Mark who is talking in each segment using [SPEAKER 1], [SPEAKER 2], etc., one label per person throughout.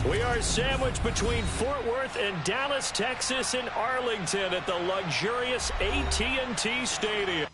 [SPEAKER 1] We are sandwiched between Fort Worth and Dallas, Texas, and Arlington at the luxurious AT&T Stadium.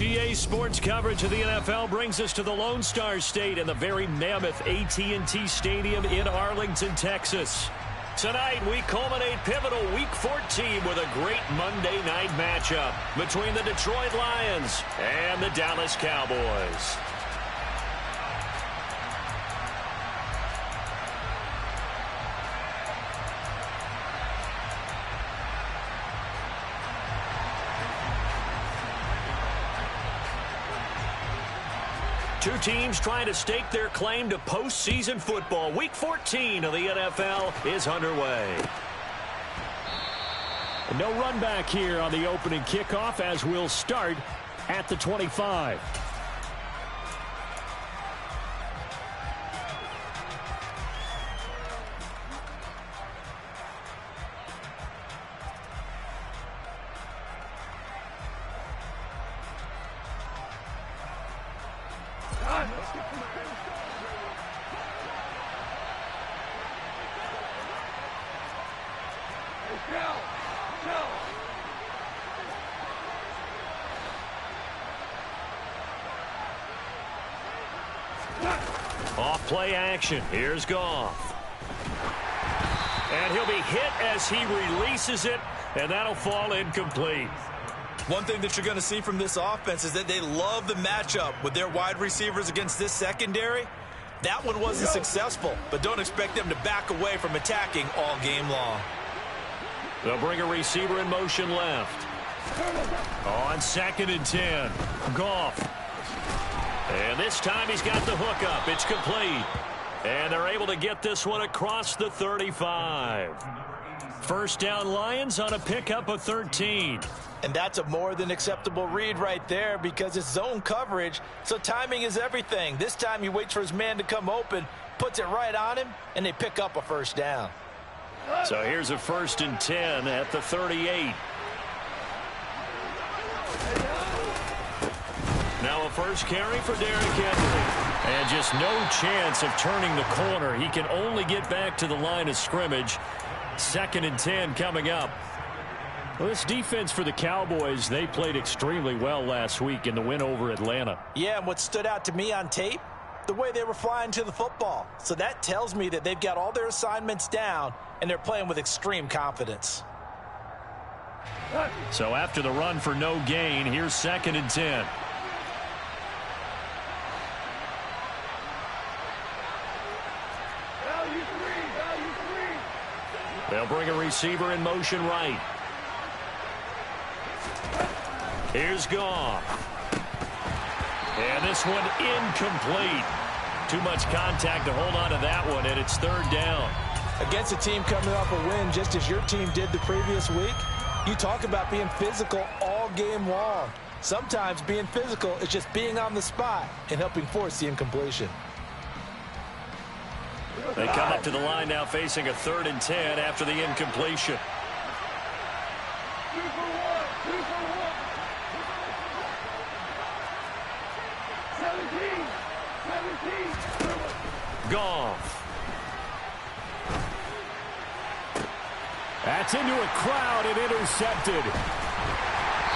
[SPEAKER 1] EA Sports coverage of the NFL brings us to the Lone Star State and the very mammoth AT&T Stadium in Arlington, Texas. Tonight, we culminate pivotal Week 14 with a great Monday night matchup between the Detroit Lions and the Dallas Cowboys. Two teams trying to stake their claim to postseason football. Week 14 of the NFL is underway. No run back here on the opening kickoff as we'll start at the 25. Off play action. Here's Goff. And he'll be hit as he releases it, and that'll fall incomplete.
[SPEAKER 2] One thing that you're going to see from this offense is that they love the matchup with their wide receivers against this secondary. That one wasn't successful, but don't expect them to back away from attacking all game long.
[SPEAKER 1] They'll bring a receiver in motion left. On 2nd and 10. Goff. And this time he's got the hook up. It's complete. And they're able to get this one across the 35. First down Lions on a pickup of 13.
[SPEAKER 2] And that's a more than acceptable read right there because it's zone coverage, so timing is everything. This time he waits for his man to come open, puts it right on him, and they pick up a first down.
[SPEAKER 1] So here's a 1st and 10 at the 38. Now a first carry for Derrick Henry. And just no chance of turning the corner. He can only get back to the line of scrimmage. 2nd and 10 coming up. Well, this defense for the Cowboys, they played extremely well last week in the win over Atlanta.
[SPEAKER 2] Yeah, and what stood out to me on tape, the way they were flying to the football. So that tells me that they've got all their assignments down, and they're playing with extreme confidence.
[SPEAKER 1] So after the run for no gain, here's 2nd and 10. They'll bring a receiver in motion right. Here's Goff. And this one incomplete. Too much contact to hold on to that one, and it's 3rd down.
[SPEAKER 2] Against a team coming off a win just as your team did the previous week, you talk about being physical all game long. Sometimes being physical is just being on the spot and helping force the incompletion.
[SPEAKER 1] They come up to the line now facing a 3rd and 10 after the incompletion. Goff. That's into a crowd and intercepted.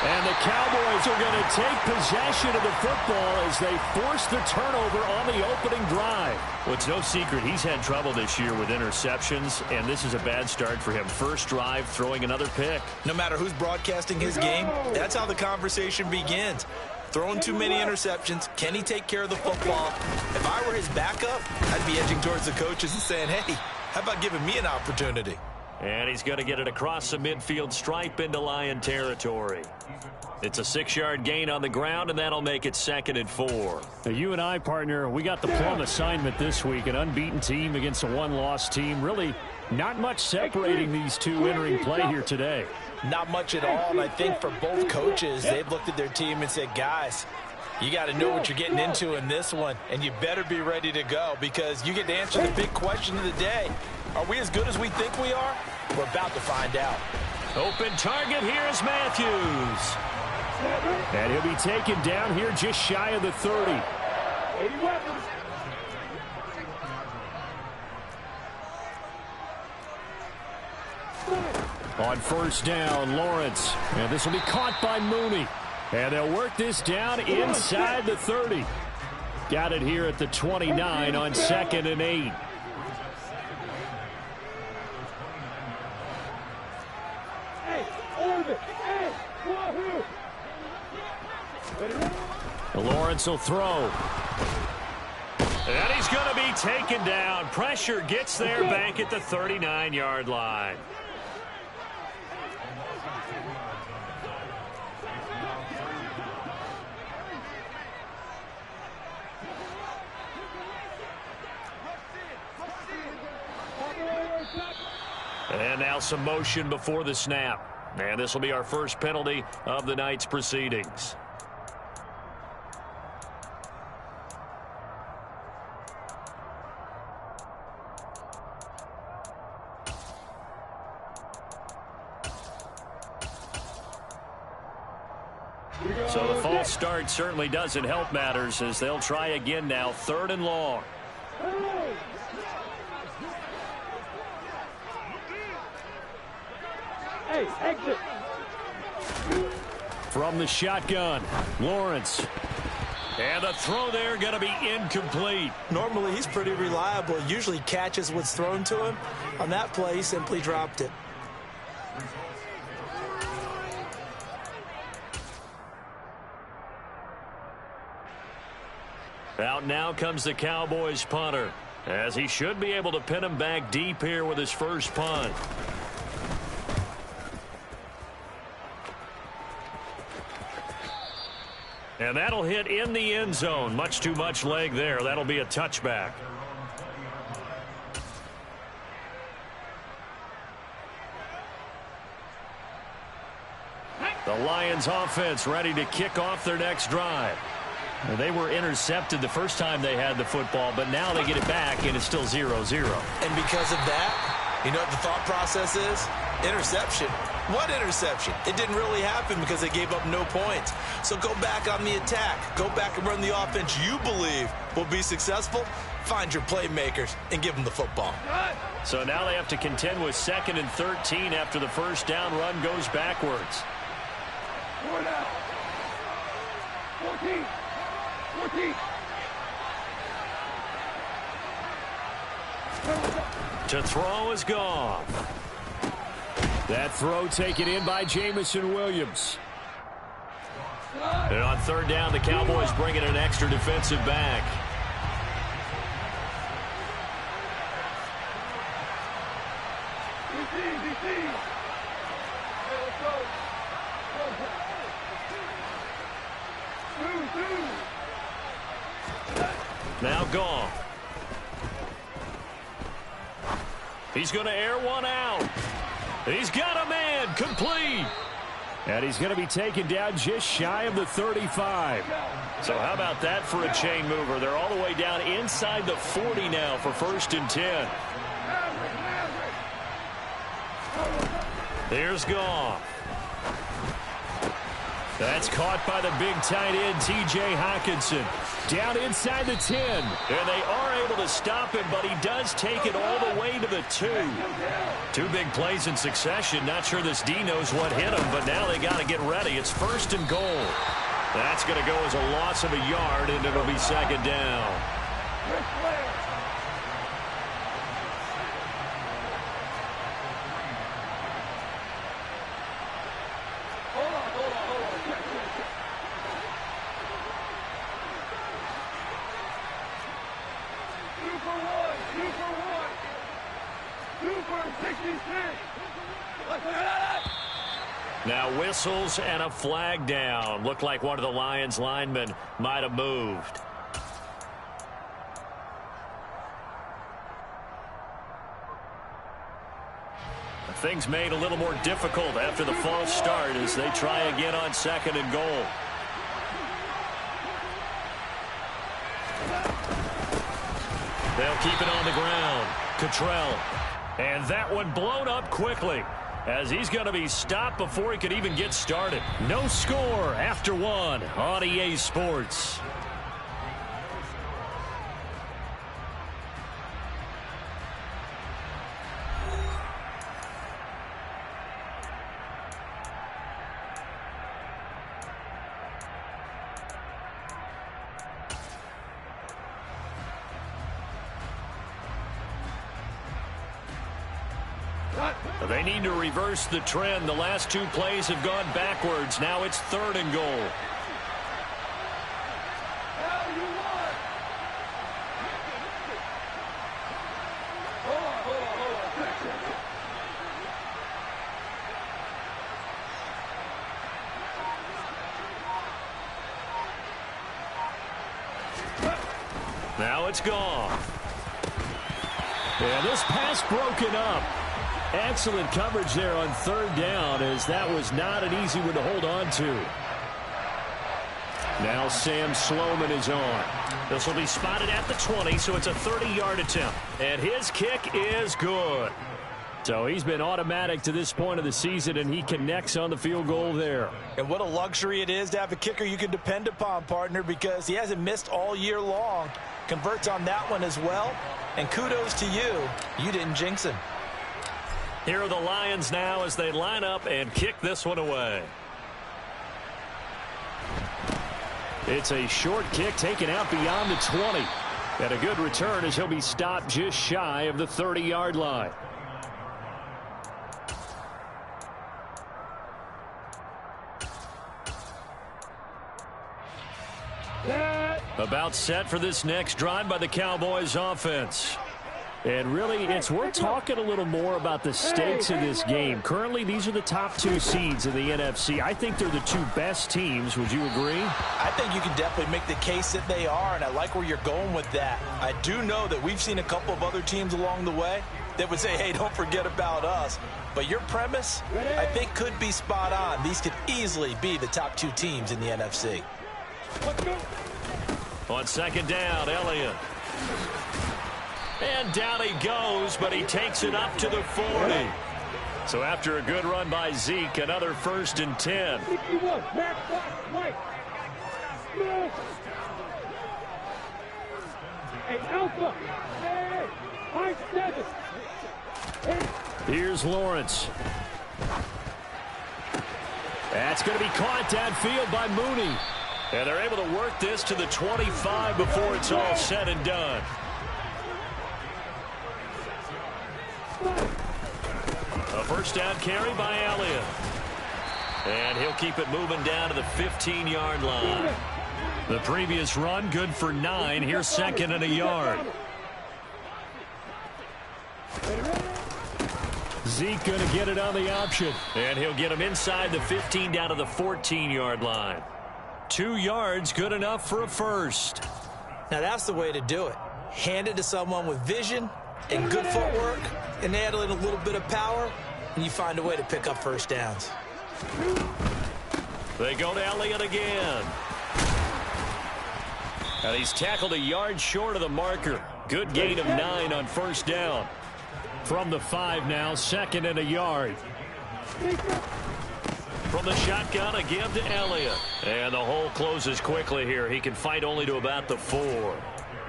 [SPEAKER 1] And the Cowboys are going to take possession of the football as they force the turnover on the opening drive. Well, it's no secret he's had trouble this year with interceptions, and this is a bad start for him. First drive, throwing another pick.
[SPEAKER 2] No matter who's broadcasting his game, that's how the conversation begins. throwing too many interceptions. Can he take care of the football? If I were his backup, I'd be edging towards the coaches and saying, hey, how about giving me an opportunity?
[SPEAKER 1] And he's going to get it across the midfield stripe into Lion territory. It's a 6-yard gain on the ground, and that'll make it 2nd and 4.
[SPEAKER 3] Now, you and I, partner, we got the plum assignment this week. An unbeaten team against a one-loss team. Really not much separating these two entering play here today.
[SPEAKER 2] Not much at all, and I think for both coaches, they've looked at their team and said, guys, you got to know what you're getting into in this one, and you better be ready to go because you get to answer the big question of the day. Are we as good as we think we are? We're about to find out.
[SPEAKER 1] Open target, here's Matthews.
[SPEAKER 3] And he'll be taken down here just shy of the 30. On first down, Lawrence. And this will be caught by Mooney. And they'll work this down inside the 30. Got it here at the 29 on 2nd and 8. Lawrence will throw.
[SPEAKER 1] And he's going to be taken down. Pressure gets there back at the 39-yard line. And now some motion before the snap. And this will be our first penalty of the night's proceedings. So the false start certainly doesn't help matters as they'll try again now, 3rd and long.
[SPEAKER 4] Hey, exit.
[SPEAKER 3] From the shotgun, Lawrence.
[SPEAKER 1] And the throw there going to be incomplete.
[SPEAKER 2] Normally, he's pretty reliable. Usually catches what's thrown to him. On that play, he simply dropped it.
[SPEAKER 1] Out now comes the Cowboys punter, as he should be able to pin him back deep here with his first punt. And that'll hit in the end zone. Much too much leg there. That'll be a touchback. The Lions offense ready to kick off their next drive. Well, they were intercepted the first time they had the football, but now they get it back, and it's still 0-0.
[SPEAKER 2] And because of that, you know what the thought process is? Interception. What interception? It didn't really happen because they gave up no points. So go back on the attack. Go back and run the offense you believe will be successful. Find your playmakers and give them the football.
[SPEAKER 1] So now they have to contend with 2nd and 13 after the first down run goes backwards.
[SPEAKER 4] 14.
[SPEAKER 1] To throw is gone.
[SPEAKER 3] That throw taken in by Jamison Williams.
[SPEAKER 1] And on 3rd down, the Cowboys bring in an extra defensive back. Now gone. He's going to air one out. He's got a man, complete.
[SPEAKER 3] And he's going to be taken down just shy of the 35.
[SPEAKER 1] So how about that for a chain mover? They're all the way down inside the 40 now for 1st and 10. Here's Goff. That's caught by the big tight end, T.J. Hockenson. Down inside the 10. And they are able to stop him, but he does take it all the way to the 2. 2 big plays in succession. Not sure this D knows what hit him, but now they got to get ready. It's 1st and goal. That's going to go as a loss of a yard, and it'll be 2nd down. Now whistles and a flag down. Looked like one of the Lions linemen might have moved. Things made a little more difficult after the false start as they try again on 2nd and goal. They'll keep it on the ground. Cottrell. And that one blown up quickly as he's going to be stopped before he could even get started. No score after one on EA Sports. They need to reverse the trend. The last 2 plays have gone backwards. Now it's 3rd and goal. Now it's gone.
[SPEAKER 3] And this pass broken up. Excellent coverage there on 3rd down, as that was not an easy one to hold on to. Now Sam Sloman is on.
[SPEAKER 1] This will be spotted at the 20, so it's a 30-yard attempt. And his kick is good.
[SPEAKER 3] So he's been automatic to this point of the season, and he connects on the field goal there.
[SPEAKER 2] And what a luxury it is to have a kicker you can depend upon, partner, because he hasn't missed all year long. Converts on that one as well. And kudos to you. You didn't jinx him.
[SPEAKER 1] Here are the Lions now as they line up and kick this one away.
[SPEAKER 3] It's a short kick taken out beyond the 20. And a good return as he'll be stopped just shy of the 30-yard line. About set for this next drive by the Cowboys offense. And really, it's worth talking a little more about the stakes of this game. Currently, these are the top 2 seeds in the NFC. I think they're the 2 best teams. Would you agree?
[SPEAKER 2] I think you can definitely make the case that they are, and I like where you're going with that. I do know that we've seen a couple of other teams along the way that would say, hey, don't forget about us. But your premise, I think, could be spot on. These could easily be the top 2 teams in the NFC.
[SPEAKER 1] On 2nd down, Elliott. And down he goes, but he takes it up to the 40. So after a good run by Zeke, another 1st and 10.
[SPEAKER 3] Here's Lawrence. That's going to be caught downfield by Mooney.
[SPEAKER 1] And they're able to work this to the 25 before it's all said and done. A 1st down carry by Elliott. And he'll keep it moving down to the 15-yard line. The previous run good for 9. Here's 2nd and a yard.
[SPEAKER 3] Zeke going to get it on the option.
[SPEAKER 1] And he'll get him inside the 15 down to the 14-yard line. 2 yards, good enough for a 1st.
[SPEAKER 2] Now that's the way to do it. Hand it to someone with vision and good footwork, and add in a little bit of power, and you find a way to pick up 1st downs.
[SPEAKER 1] They go to Elliott again. And he's tackled a yard short of the marker. Good gain of 9 on 1st down.
[SPEAKER 3] From the 5 now, 2nd and a yard.
[SPEAKER 1] From the shotgun, a give to Elliott. And the hole closes quickly here. He can fight only to about the 4.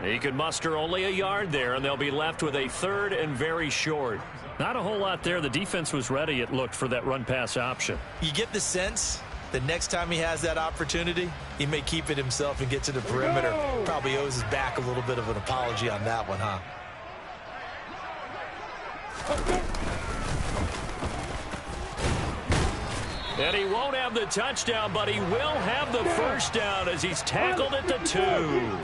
[SPEAKER 1] He can muster only a yard there, and they'll be left with a 3rd and very short.
[SPEAKER 3] Not a whole lot there. The defense was ready, it looked, for that run-pass option.
[SPEAKER 2] You get the sense that next time he has that opportunity, he may keep it himself and get to the perimeter. Probably owes his back a little bit of an apology on that one, huh?
[SPEAKER 1] And he won't have the touchdown, but he will have the 1st down as he's tackled at the 2.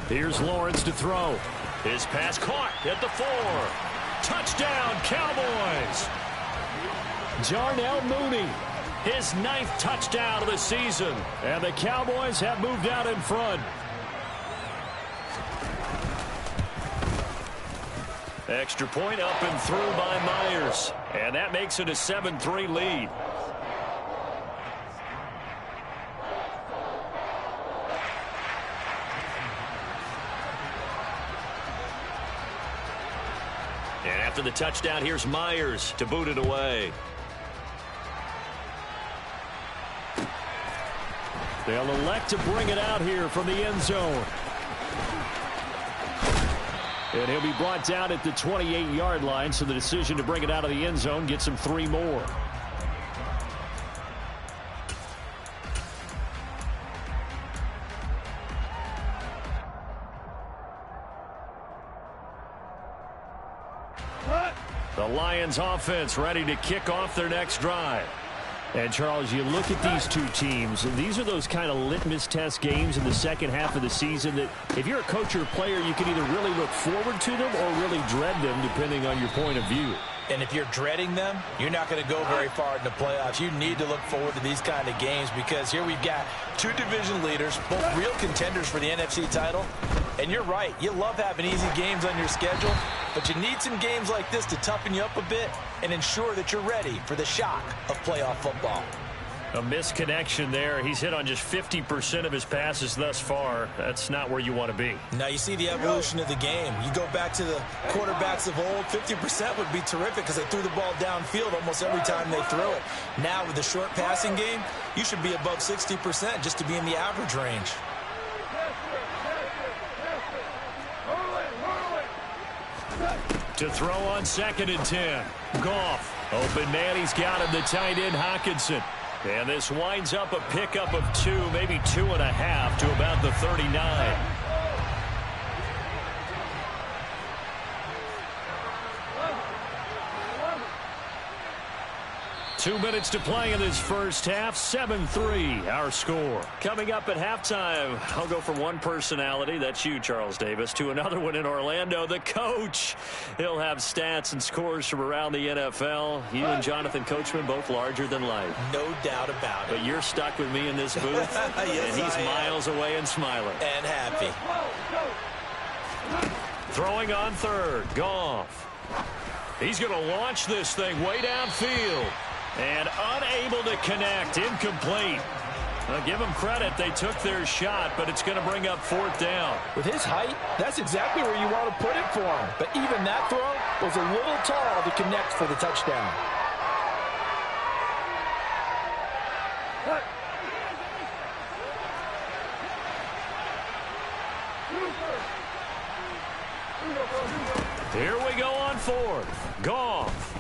[SPEAKER 3] Here's Lawrence to throw.
[SPEAKER 1] His pass caught at the 4. Touchdown, Cowboys.
[SPEAKER 3] Darnell Mooney,
[SPEAKER 1] His 9th touchdown of the season.
[SPEAKER 3] and the Cowboys have moved out in front.
[SPEAKER 1] Extra point up and through by Myers. And that makes it a 7-3 lead. And after the touchdown, here's Myers to boot it away.
[SPEAKER 3] They'll elect to bring it out here from the end zone. And he'll be brought down at the 28-yard line, so the decision to bring it out of the end zone gets him 3 more.
[SPEAKER 1] The Lions offense ready to kick off their next drive.
[SPEAKER 3] And, Charles, you look at these two teams, and these are those kind of litmus test games in the second half of the season that if you're a coach or a player, you can either really look forward to them or really dread them, depending on your point of view.
[SPEAKER 2] And if you're dreading them, you're not going to go very far in the playoffs. You need to look forward to these kind of games because here we've got 2 division leaders, both real contenders for the NFC title. And you're right, you love having easy games on your schedule, but you need some games like this to toughen you up a bit and ensure that you're ready for the shock of playoff football.
[SPEAKER 1] A misconnection there. He's hit on just 50% of his passes thus far. That's not where you want to be.
[SPEAKER 2] Now you see the evolution of the game. You go back to the quarterbacks of old, 50% would be terrific because they threw the ball downfield almost every time they threw it. Now with the short passing game, you should be above 60% just to be in the average range.
[SPEAKER 1] To throw on 2nd and 10. Goff. Open man, he's got him, the tight end Hockenson. And this winds up a pickup of 2, maybe 2.5 to about the 39. Two minutes to play in this first half. 7-3, our score. Coming up at halftime, I'll go from one personality, that's you, Charles Davis, to another one in Orlando, the coach. He'll have stats and scores from around the NFL. You and Jonathan Coachman, both larger than life.
[SPEAKER 2] No doubt about it.
[SPEAKER 1] But you're stuck with me in this booth,
[SPEAKER 2] Yes,
[SPEAKER 1] and he's miles away and smiling.
[SPEAKER 2] And happy.
[SPEAKER 1] Throwing on 3rd, Goff. He's going to launch this thing way downfield. And unable to connect, incomplete. Give them credit, they took their shot, but it's going to bring up 4th down.
[SPEAKER 2] With his height, that's exactly where you want to put it for him. But even that throw was a little tall to connect for the touchdown.
[SPEAKER 1] Here we go on 4th. Goff.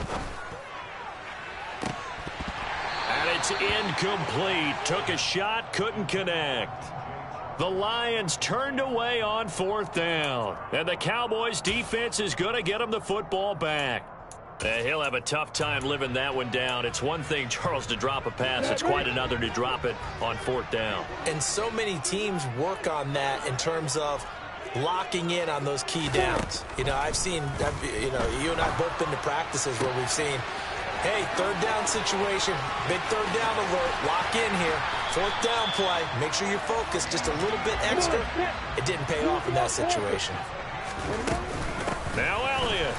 [SPEAKER 1] And it's incomplete. Took a shot, couldn't connect. The Lions turned away on 4th down. And the Cowboys defense is going to get them the football back. He'll have a tough time living that one down. It's one thing, Charles, to drop a pass. It's quite another to drop it on 4th down.
[SPEAKER 2] And so many teams work on that in terms of locking in on those key downs. You know, you and I have both been to practices where we've seen, hey, 3rd down situation, big 3rd down alert, lock in here, 4th down play, make sure you're focused just a little bit extra. It didn't pay off in that situation.
[SPEAKER 1] Now Elliott,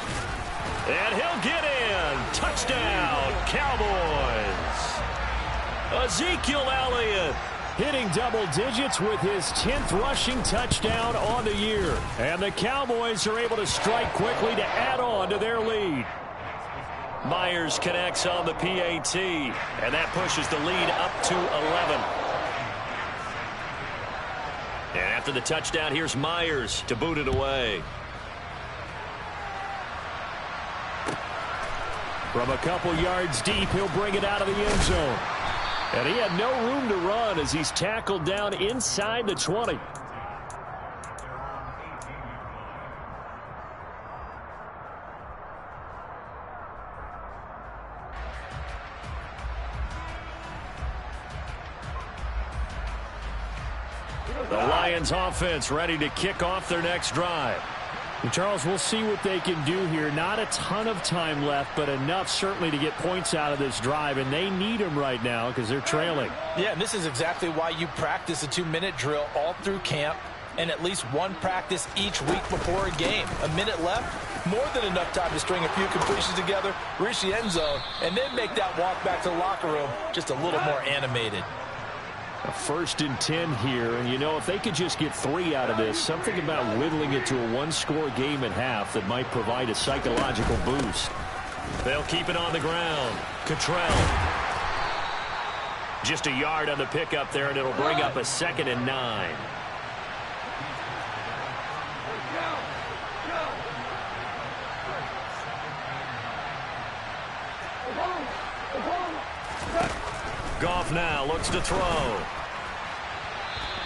[SPEAKER 1] and he'll get in. Touchdown, Cowboys. Ezekiel Elliott.
[SPEAKER 3] Hitting double digits with his 10th rushing touchdown on the year. And the Cowboys are able to strike quickly to add on to their lead.
[SPEAKER 1] Myers connects on the PAT, and that pushes the lead up to 11. And after the touchdown, here's Myers to boot it away.
[SPEAKER 3] From a couple yards deep, he'll bring it out of the end zone. And he had no room to run as he's tackled down inside the 20.
[SPEAKER 1] The Lions offense ready to kick off their next drive.
[SPEAKER 3] And Charles, we'll see what they can do here. Not a ton of time left, but enough certainly to get points out of this drive, and they need them right now because they're trailing.
[SPEAKER 2] Yeah, and this is exactly why you practice a 2-minute drill all through camp and at least one practice each week before a game. A minute left, more than enough time to string a few completions together, reach the end zone, and then make that walk back to the locker room just a little more animated.
[SPEAKER 3] A 1st and 10 here, and you know, if they could just get 3 out of this, something about whittling it to a 1-score game at half that might provide a psychological boost.
[SPEAKER 1] They'll keep it on the ground. Cottrell. Just a yard on the pickup there, and it'll bring up a 2nd and 9. Goff now looks to throw.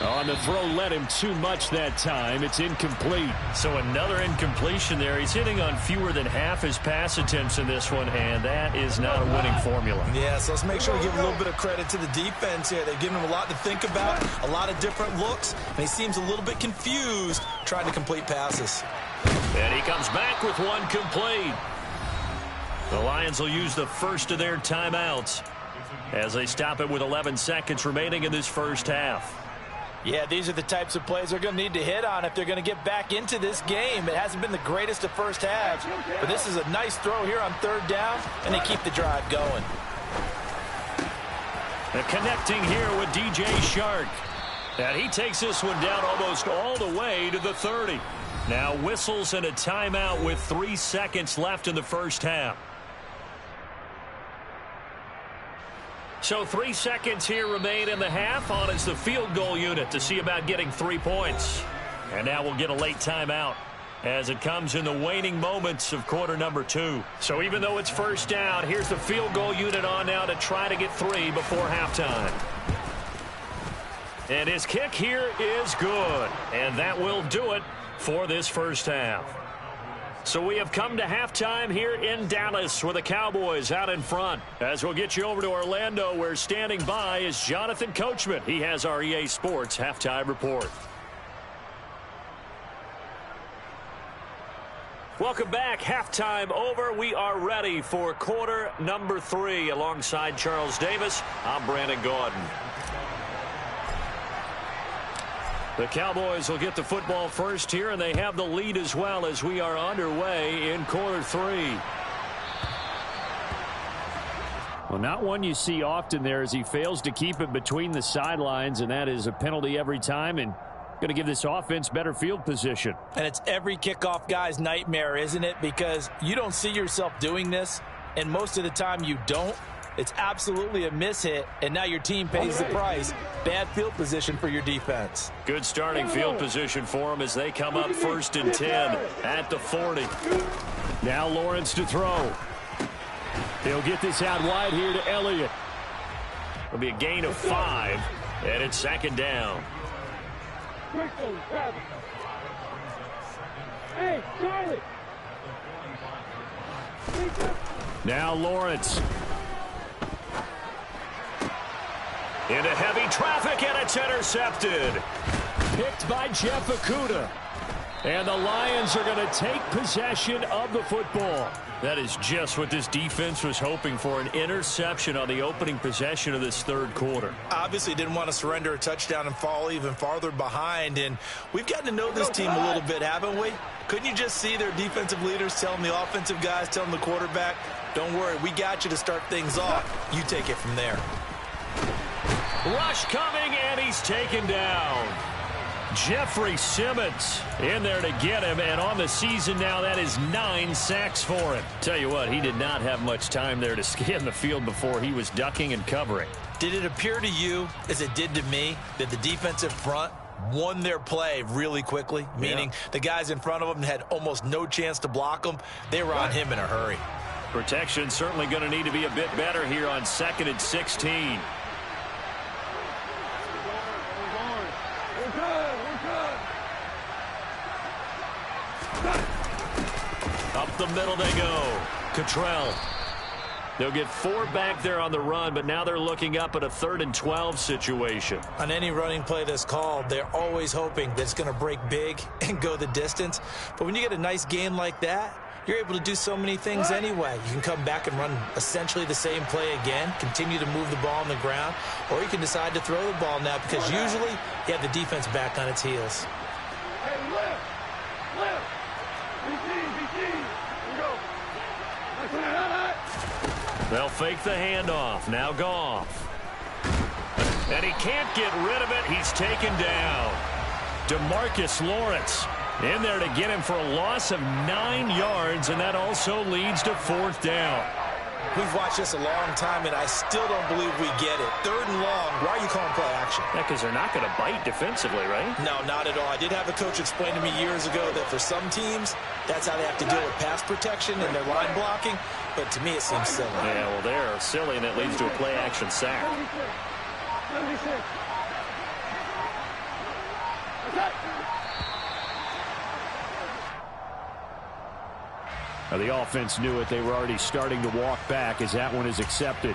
[SPEAKER 3] On the throw, led him too much that time. It's incomplete.
[SPEAKER 1] So another incompletion there. He's hitting on fewer than half his pass attempts in this one, and that is not a winning formula.
[SPEAKER 2] Yeah, so let's make sure we give a little bit of credit to the defense here. They've given him a lot to think about, a lot of different looks, and he seems a little bit confused trying to complete passes.
[SPEAKER 1] And he comes back with one complete. The Lions will use the first of their timeouts as they stop it with 11 seconds remaining in this first half.
[SPEAKER 2] Yeah, these are the types of plays they're going to need to hit on if they're going to get back into this game. It hasn't been the greatest of first halves, but this is a nice throw here on 3rd down, and they keep the drive going.
[SPEAKER 1] And connecting here with DJ Shark. And he takes this one down almost all the way to the 30. Now whistles and a timeout with 3 seconds left in the first half. So 3 seconds here remain in the half. On is the field goal unit to see about getting 3 points. And now we'll get a late timeout as it comes in the waning moments of quarter number 2. So even though it's first down, here's the field goal unit on now to try to get 3 before halftime. And his kick here is good. And that will do it for this first half. So we have come to halftime here in Dallas with the Cowboys out in front. As we'll get you over to Orlando, where standing by is Jonathan Coachman. He has our EA Sports halftime report. Welcome back. Halftime over. We are ready for quarter number 3. Alongside Charles Davis, I'm Brandon Gaudin. The Cowboys will get the football first here, and they have the lead as well as we are underway in quarter 3.
[SPEAKER 3] Well, not one you see often there as he fails to keep it between the sidelines, and that is a penalty every time, and going to give this offense better field position.
[SPEAKER 2] And it's every kickoff guy's nightmare, isn't it? Because you don't see yourself doing this, and most of the time you don't. It's absolutely a mishit, and now your team pays the price. Bad field position for your defense.
[SPEAKER 1] Good starting field position for them as they come up 1st and 10 at the 40.
[SPEAKER 3] Now Lawrence to throw. He'll get this out wide here to Elliott.
[SPEAKER 1] It'll be a gain of 5, and it's 2nd down.
[SPEAKER 4] Hey, Charlie!
[SPEAKER 3] Now Lawrence.
[SPEAKER 1] Into heavy traffic, and it's intercepted.
[SPEAKER 3] Picked by Jeff Okudah. And the Lions are going to take possession of the football.
[SPEAKER 1] That is just what this defense was hoping for, an interception on the opening possession of this 3rd quarter.
[SPEAKER 2] Obviously didn't want to surrender a touchdown and fall even farther behind, and we've gotten to know this team a little bit, haven't we? Couldn't you just see their defensive leaders telling the offensive guys, telling the quarterback, don't worry, we got you to start things off. You take it from there.
[SPEAKER 1] Rush coming, and he's taken down. Jeffrey Simmons in there to get him, and on the season now, that is 9 sacks for him. Tell you what, he did not have much time there to scan the field before he was ducking and covering.
[SPEAKER 2] Did it appear to you, as it did to me, that the defensive front won their play really quickly? Meaning the guys in front of them had almost no chance to block them. They were on him in a hurry.
[SPEAKER 1] Protection certainly going to need to be a bit better here on 2nd and 16. Up the middle they go. Cottrell. They'll get 4 back there on the run, but now they're looking up at a 3rd and 12 situation.
[SPEAKER 2] On any running play that's called, they're always hoping that it's going to break big and go the distance. But when you get a nice gain like that, you're able to do so many things anyway. You can come back and run essentially the same play again, continue to move the ball on the ground, or you can decide to throw the ball now because usually you have the defense back on its heels.
[SPEAKER 4] Hey, left. BT. Here we go.
[SPEAKER 1] They'll fake the handoff. Now Goff. And he can't get rid of it. He's taken down. DeMarcus Lawrence in there to get him for a loss of 9 yards, and that also leads to 4th down.
[SPEAKER 2] We've watched this a long time, and I still don't believe we get it. 3rd and long. Why are you calling play action?
[SPEAKER 1] Yeah, because they're not going to bite defensively, right?
[SPEAKER 2] No, not at all. I did have a coach explain to me years ago that for some teams, that's how they have to deal with pass protection and their line blocking. But to me, it seems silly.
[SPEAKER 1] Yeah, well, they're silly, and it leads to a play action sack.
[SPEAKER 4] 76. Attack.
[SPEAKER 3] Now, the offense knew it. They were already starting to walk back as that one is accepted.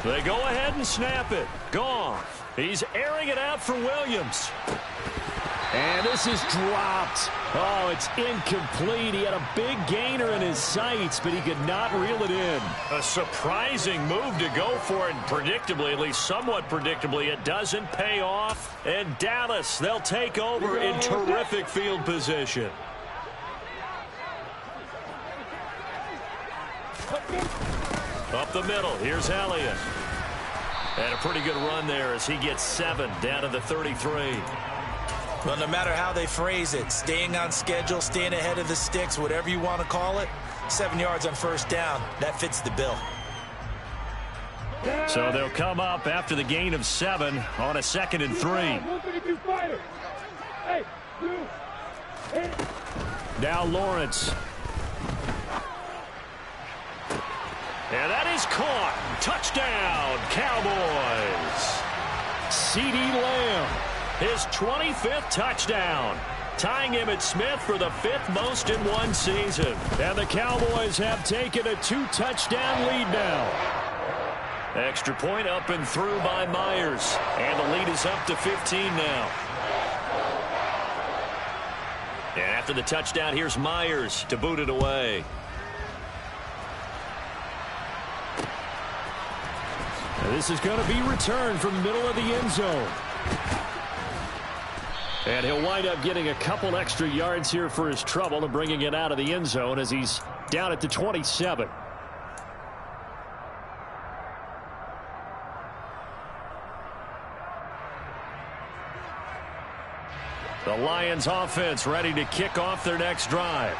[SPEAKER 1] They go ahead and snap it. Goff. He's airing it out for Williams.
[SPEAKER 3] And this is dropped. Oh, it's incomplete. He had a big gainer in his sights, but he could not reel it in.
[SPEAKER 1] A surprising move to go for it. Predictably, at least somewhat predictably, it doesn't pay off. And Dallas, they'll take over in terrific field position. Up the middle, here's Elliott. And a pretty good run there as he gets 7 down to the 33.
[SPEAKER 2] Well, no matter how they phrase it, staying on schedule, staying ahead of the sticks, whatever you want to call it, 7 yards on 1st down, that fits the bill.
[SPEAKER 1] So they'll come up after the gain of 7 on a 2nd and 3.
[SPEAKER 3] Now Lawrence.
[SPEAKER 1] And that is caught. Touchdown, Cowboys.
[SPEAKER 3] CeeDee Lamb.
[SPEAKER 1] His 25th touchdown, tying Emmitt Smith for the 5th most in one season.
[SPEAKER 3] And the Cowboys have taken a 2-touchdown lead now.
[SPEAKER 1] Extra point up and through by Myers. And the lead is up to 15 now. And after the touchdown, here's Myers to boot it away.
[SPEAKER 3] This is going to be returned from the middle of the end zone. And he'll wind up getting a couple extra yards here for his trouble and bringing it out of the end zone as he's down at the 27.
[SPEAKER 1] The Lions offense ready to kick off their next drive.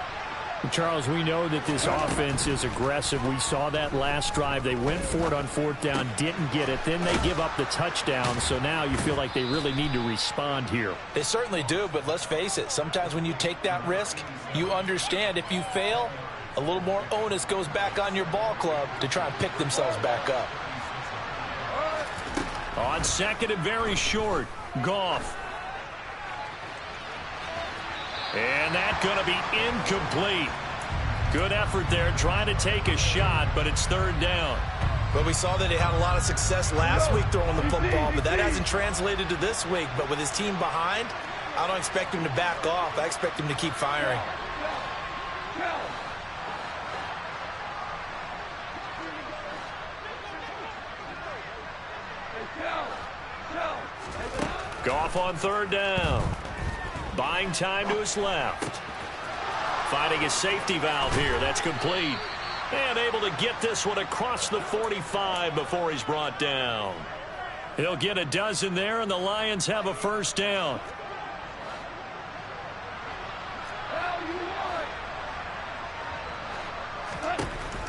[SPEAKER 3] Charles, we know that this offense is aggressive. We saw that last drive. They went for it on 4th down, didn't get it. Then they give up the touchdown. So now you feel like they really need to respond here.
[SPEAKER 2] They certainly do, but let's face it. Sometimes when you take that risk, you understand if you fail, a little more onus goes back on your ball club to try and pick themselves back up.
[SPEAKER 1] On 2nd and very short, Goff. And that's going to be incomplete. Good effort there trying to take a shot, but it's 3rd down.
[SPEAKER 2] Well, we saw that he had a lot of success last week throwing the football, but that hasn't translated to this week. But with his team behind, I don't expect him to back off. I expect him to keep firing.
[SPEAKER 1] Goff on 3rd down. Buying time to his left. Finding a safety valve here. That's complete. And able to get this one across the 45 before he's brought down. He'll get a dozen there, and the Lions have a 1st down.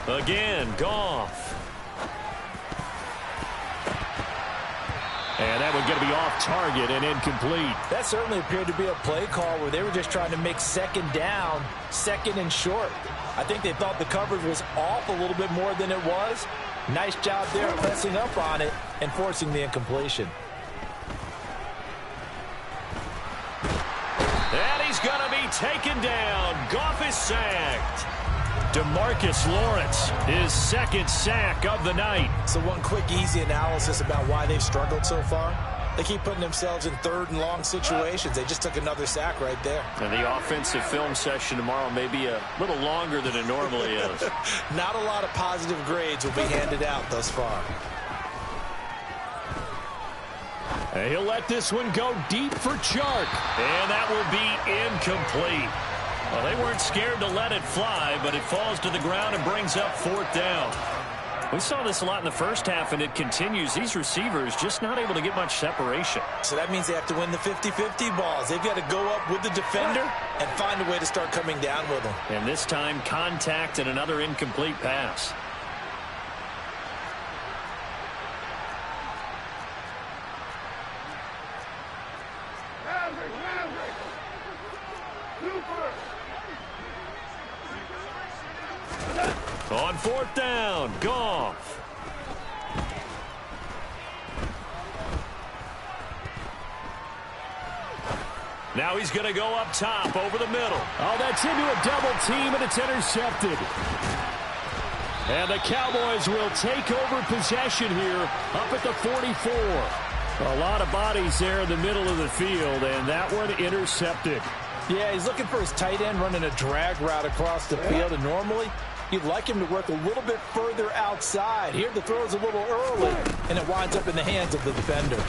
[SPEAKER 1] Again, Goff. And that one going to be off target and incomplete.
[SPEAKER 2] That certainly appeared to be a play call where they were just trying to make second down, second and short. I think they thought the coverage was off a little bit more than it was. Nice job there pressing up on it and forcing the incompletion.
[SPEAKER 1] And he's going to be taken down. Goff is sacked. DeMarcus Lawrence, his second sack of the night.
[SPEAKER 2] So one quick, easy analysis about why they've struggled so far. They keep putting themselves in third and long situations. They just took another sack right there.
[SPEAKER 1] And the offensive film session tomorrow may be a little longer than it normally is.
[SPEAKER 2] Not a lot of positive grades will be handed out thus far.
[SPEAKER 1] And he'll let this one go deep for Chark. And that will be incomplete. Well, they weren't scared to let it fly, but it falls to the ground and brings up fourth down. We saw this a lot in the first half, and it continues. These receivers just not able to get much separation.
[SPEAKER 2] So that means they have to win the 50-50 balls. They've got to go up with the defender and find a way to start coming down with them.
[SPEAKER 1] And this time, contact and another incomplete pass. On fourth down, Goff. Now he's going to go up top over the middle.
[SPEAKER 3] Oh, that's into a double team, and it's intercepted. And the Cowboys will take over possession here up at the 44. A lot of bodies there in the middle of the field, and that one intercepted.
[SPEAKER 2] Yeah, he's looking for his tight end running a drag route across the field, and normally you'd like him to work a little bit further outside. Here the throw's a little early, and it winds up in the hands of the defender.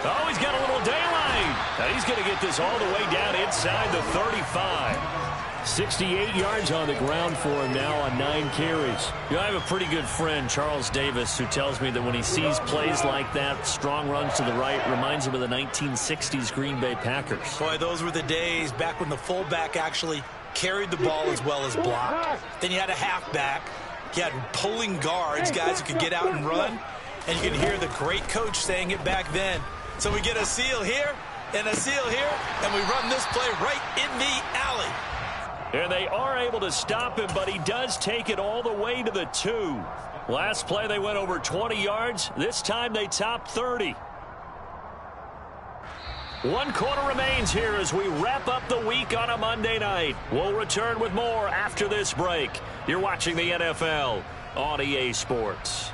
[SPEAKER 1] Oh, he's got a little daylight. Now he's going to get this all the way down inside the 35.
[SPEAKER 3] 68 yards on the ground for him now on 9 carries.
[SPEAKER 1] You know, I have a pretty good friend, Charles Davis, who tells me that when he sees plays like that, strong runs to the right, reminds him of the 1960s Green Bay Packers.
[SPEAKER 2] Boy, those were the days back when the fullback actually carried the ball as well as blocked. Then you had a halfback. You had pulling guards, guys who could get out and run. And you can hear the great coach saying it back then. So we get a seal here and a seal here, and we run this play right in the alley.
[SPEAKER 1] And they are able to stop him, but he does take it all the way to the 2. Last play, they went over 20 yards. This time, they topped 30. 1 quarter remains here as we wrap up the week on a Monday night. We'll return with more after this break. You're watching the NFL on EA Sports.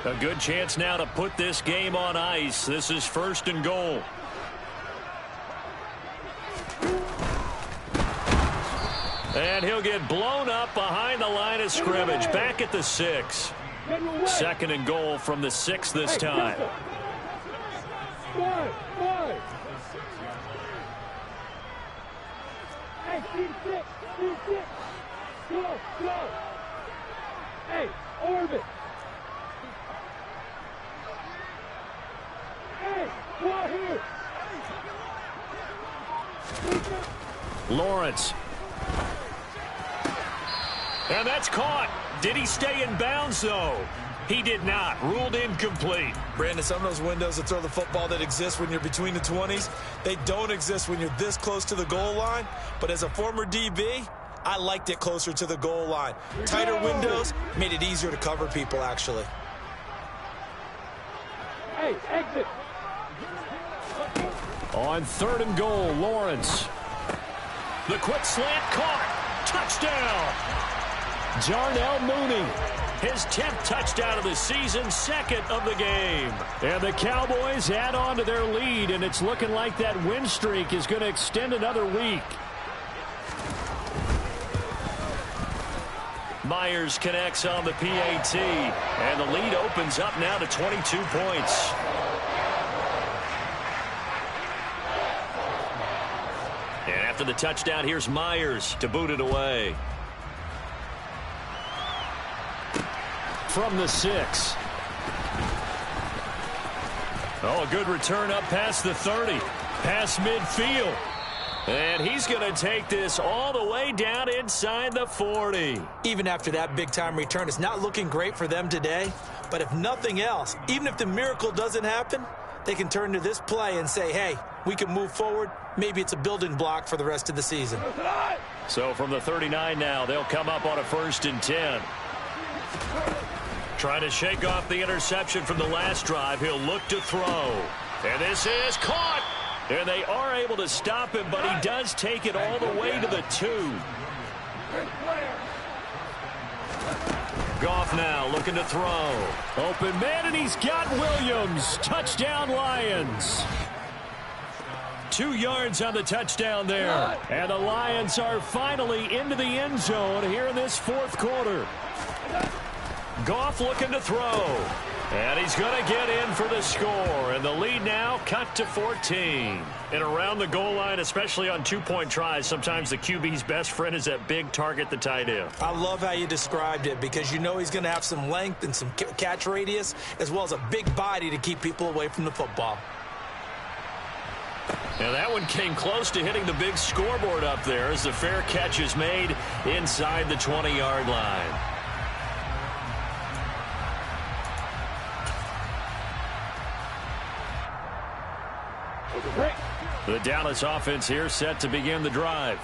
[SPEAKER 1] A good chance now to put this game on ice. This is 1st and goal. And he'll get blown up behind the line of scrimmage. Back at the 6. 2nd and goal from the 6 this time.
[SPEAKER 4] Hey, Orbit.
[SPEAKER 1] Lawrence. And that's caught. Did he stay in bounds, though? He did not. Ruled incomplete.
[SPEAKER 2] Brandon, some of those windows that throw the football that exist when you're between the 20s, they don't exist when you're this close to the goal line. But as a former DB, I liked it closer to the goal line. Tighter windows made it easier to cover people, actually.
[SPEAKER 4] Hey, exit.
[SPEAKER 3] On 3rd and goal, Lawrence.
[SPEAKER 1] The quick slant caught. Touchdown.
[SPEAKER 3] Jarnell Mooney.
[SPEAKER 1] His 10th touchdown of the season, 2nd of the game.
[SPEAKER 3] And the Cowboys add on to their lead, and it's looking like that win streak is going to extend another week.
[SPEAKER 1] Myers connects on the PAT, and the lead opens up now to 22 points. After the touchdown, here's Myers to boot it away.
[SPEAKER 3] From the 6. Oh, a good return up past the 30. Past midfield.
[SPEAKER 1] And he's going to take this all the way down inside the 40.
[SPEAKER 2] Even after that big-time return, it's not looking great for them today. But if nothing else, even if the miracle doesn't happen, they can turn to this play and say, hey, we can move forward. Maybe it's a building block for the rest of the season.
[SPEAKER 1] So from the 39 now, they'll come up on a 1st and 10. Trying to shake off the interception from the last drive. He'll look to throw. And this is caught. And they are able to stop him, but he does take it all the way to the 2. Goff now looking to throw.
[SPEAKER 3] Open man, and he's got Williams. Touchdown, Lions. 2 yards on the touchdown there. And the Lions are finally into the end zone here in this 4th quarter.
[SPEAKER 1] Goff looking to throw. And he's going to get in for the score. And the lead now cut to 14. And around the goal line, especially on 2-point tries, sometimes the QB's best friend is that big target, the tight end.
[SPEAKER 2] I love how you described it because you know he's going to have some length and some catch radius as well as a big body to keep people away from the football.
[SPEAKER 1] And that one came close to hitting the big scoreboard up there as the fair catch is made inside the 20-yard line. The Dallas offense here set to begin the drive.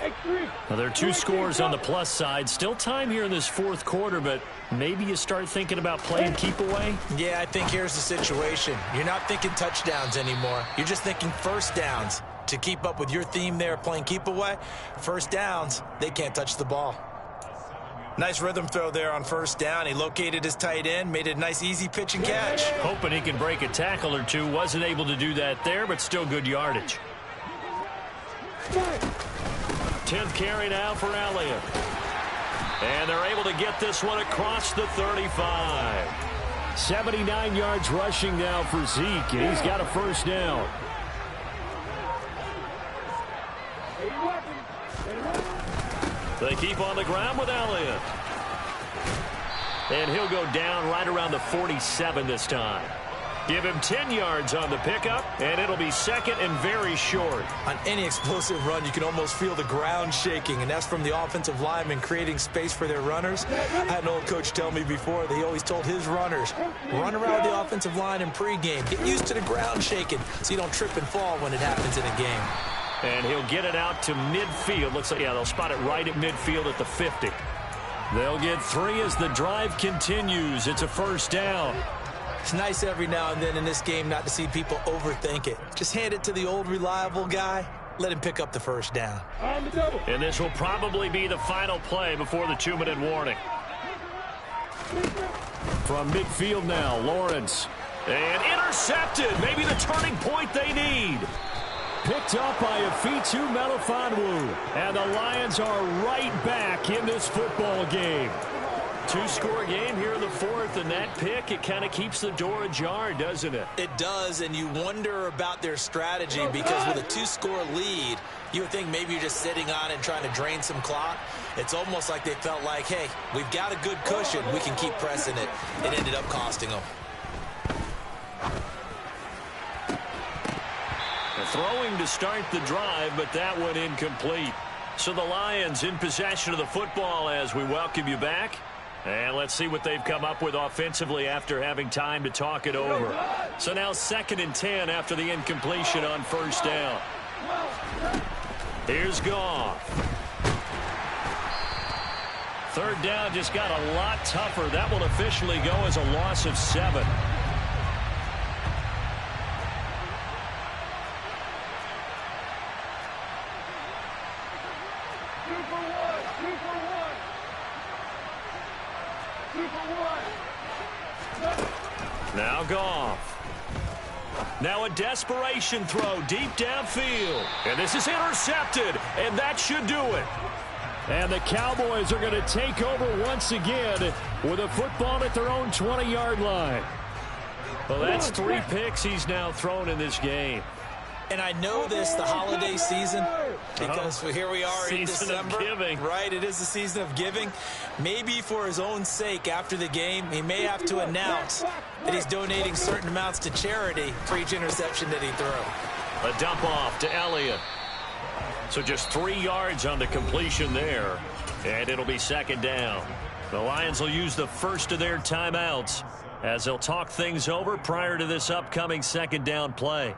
[SPEAKER 1] Now, there are 2 scores on the plus side. Still time here in this 4th quarter, but maybe you start thinking about playing keep away?
[SPEAKER 2] Yeah, I think here's the situation. You're not thinking touchdowns anymore. You're just thinking first downs. To keep up with your theme there, playing keep away, first downs, they can't touch the ball. Nice rhythm throw there on 1st down. He located his tight end, made it a nice easy pitch and catch.
[SPEAKER 1] Hoping he can break a tackle or 2. Wasn't able to do that there, but still good yardage. 10th carry now for Elliott. And they're able to get this one across the 35.
[SPEAKER 3] 79 yards rushing now for Zeke, and he's got a 1st down.
[SPEAKER 1] They keep on the ground with Elliott. And he'll go down right around the 47 this time. Give him 10 yards on the pickup, and it'll be 2nd and very short.
[SPEAKER 2] On any explosive run, you can almost feel the ground shaking, and that's from the offensive linemen creating space for their runners. I had an old coach tell me before, they always told his runners, run around the offensive line in pregame. Get used to the ground shaking so you don't trip and fall when it happens in a game.
[SPEAKER 1] And he'll get it out to midfield. Looks like, yeah, they'll spot it right at midfield at the 50. They'll get 3 as the drive continues. It's a 1st down.
[SPEAKER 2] It's nice every now and then in this game not to see people overthink it. Just hand it to the old reliable guy. Let him pick up the 1st down.
[SPEAKER 1] And this will probably be the final play before the 2-minute warning.
[SPEAKER 3] From midfield now, Lawrence.
[SPEAKER 1] And intercepted. Maybe the turning point they need.
[SPEAKER 3] Picked up by Afitu Melifonwu. And the Lions are right back in this football game.
[SPEAKER 1] 2-score game here in the 4th, and that pick, it kind of keeps the door ajar, doesn't it?
[SPEAKER 2] It does, and you wonder about their strategy because with a 2-score lead, you would think maybe you're just sitting on it and trying to drain some clock. It's almost like they felt like, hey, we've got a good cushion. We can keep pressing it. It ended up costing them.
[SPEAKER 1] Throwing to start the drive, but that went incomplete. So the Lions in possession of the football as we welcome you back. And let's see what they've come up with offensively after having time to talk it over. So now 2nd and 10 after the incompletion on 1st down. Here's Goff. 3rd down just got a lot tougher. That will officially go as a loss of 7. Now Goff. Now a desperation throw deep downfield. And this is intercepted, and that should do it.
[SPEAKER 3] And the Cowboys are going to take over once again with a football at their own 20-yard line.
[SPEAKER 1] Well, that's 3 picks he's now thrown in this game.
[SPEAKER 2] And I know this, the holiday season, because here we are in December.
[SPEAKER 3] Season of giving.
[SPEAKER 2] Right, it is the season of giving. Maybe for his own sake after the game, he may have to announce that he's donating certain amounts to charity for each interception that he threw.
[SPEAKER 1] A dump off to Elliott. So just 3 yards on the completion there. And it'll be second down. The Lions will use the first of their timeouts as they'll talk things over prior to this upcoming second down play.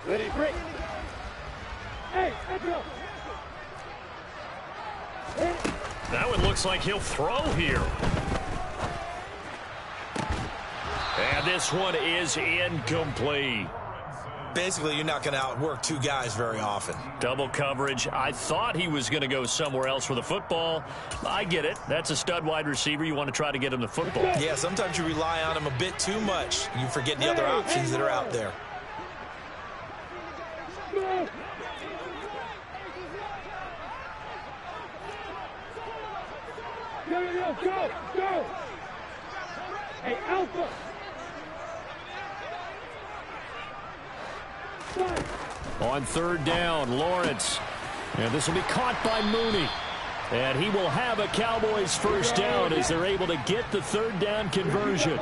[SPEAKER 4] Ready, break. Hey, let's go.
[SPEAKER 1] That one looks like he'll throw here. And this one is incomplete.
[SPEAKER 2] Basically, you're not going to outwork two guys very often.
[SPEAKER 1] Double coverage. I thought he was going to go somewhere else with the football. I get it. That's a stud wide receiver. You want to try to get him the football.
[SPEAKER 2] Yeah, sometimes you rely on him a bit too much. You forget the other options that are out there.
[SPEAKER 4] Go. Hey, Alpha.
[SPEAKER 1] On third down, Lawrence. And this will be caught by Mooney. And he will have a Cowboys first down as they're able to get the third down conversion.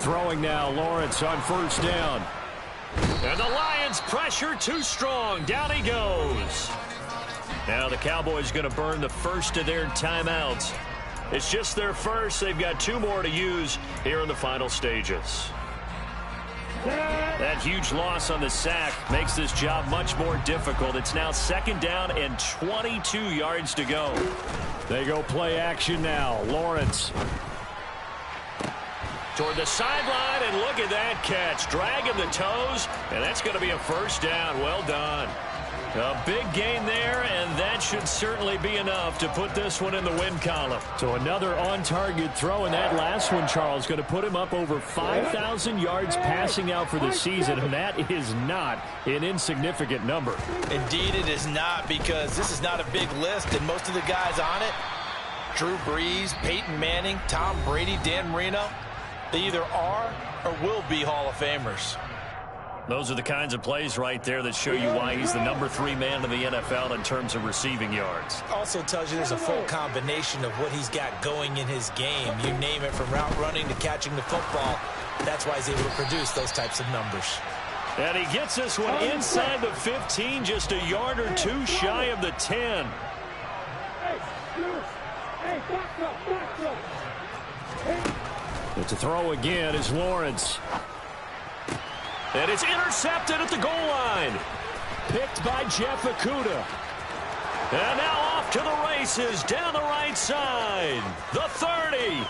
[SPEAKER 1] Throwing now, Lawrence on first down. And the Lions pressure too strong. Down he goes. Now the Cowboys going to burn the first of their timeouts. It's just their first. They've got 2 more to use here in the final stages. That huge loss on the sack makes this job much more difficult. It's now second down and 22 yards to go. They go play action now. Lawrence toward the sideline, and look at that catch. Dragging the toes, and that's going to be a first down. Well done. A big gain there, and that should certainly be enough to put this one in the win column. So another on-target throw, and that last one, Charles, going to put him up over 5,000 yards passing out for the season, and that is not an insignificant number.
[SPEAKER 2] Indeed it is not, because this is not a big list, and most of the guys on it, Drew Brees, Peyton Manning, Tom Brady, Dan Marino, they either are or will be Hall of Famers.
[SPEAKER 1] Those are the kinds of plays right there that show you why he's the number 3 man in the NFL in terms of receiving yards.
[SPEAKER 2] Also tells you there's a full combination of what he's got going in his game. You name it, from route running to catching the football. That's why he's able to produce those types of numbers.
[SPEAKER 1] And he gets this one inside the 15, just a yard or 2 shy of the 10. But to throw again is Lawrence. And it's intercepted at the goal line. Picked by Jeff Okudah. And now off to the races down the right side. The 30.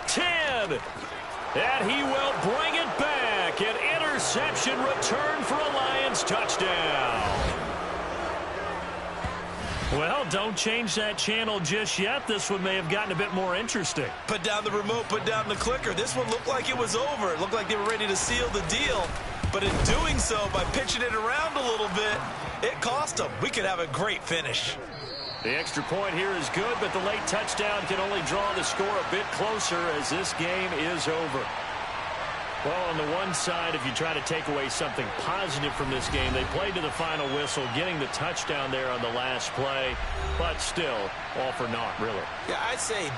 [SPEAKER 1] 10. And he will bring it back. An interception return for a Lions touchdown. Well, don't change that channel just yet. This one may have gotten a bit more interesting.
[SPEAKER 2] Put down the remote, put down the clicker. This one looked like it was over. It looked like they were ready to seal the deal. But in doing so, by pitching it around a little bit, it cost them. We could have a great finish.
[SPEAKER 1] The extra point here is good, but the late touchdown can only draw the score a bit closer as this game is over. Well, on the one side, if you try to take away something positive from this game, they played to the final whistle, getting the touchdown there on the last play, but still, all for naught, really.
[SPEAKER 2] Yeah, I'd say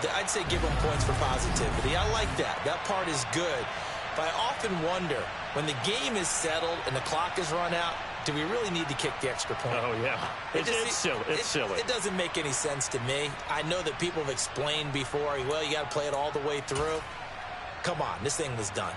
[SPEAKER 2] give them points for positivity. I like that. That part is good. But I often wonder, when the game is settled and the clock is run out, do we really need to kick the extra point?
[SPEAKER 1] Oh, yeah. It's silly. It's silly.
[SPEAKER 2] It doesn't make any sense to me. I know that people have explained before, well, you got to play it all the way through. Come on, this thing was done.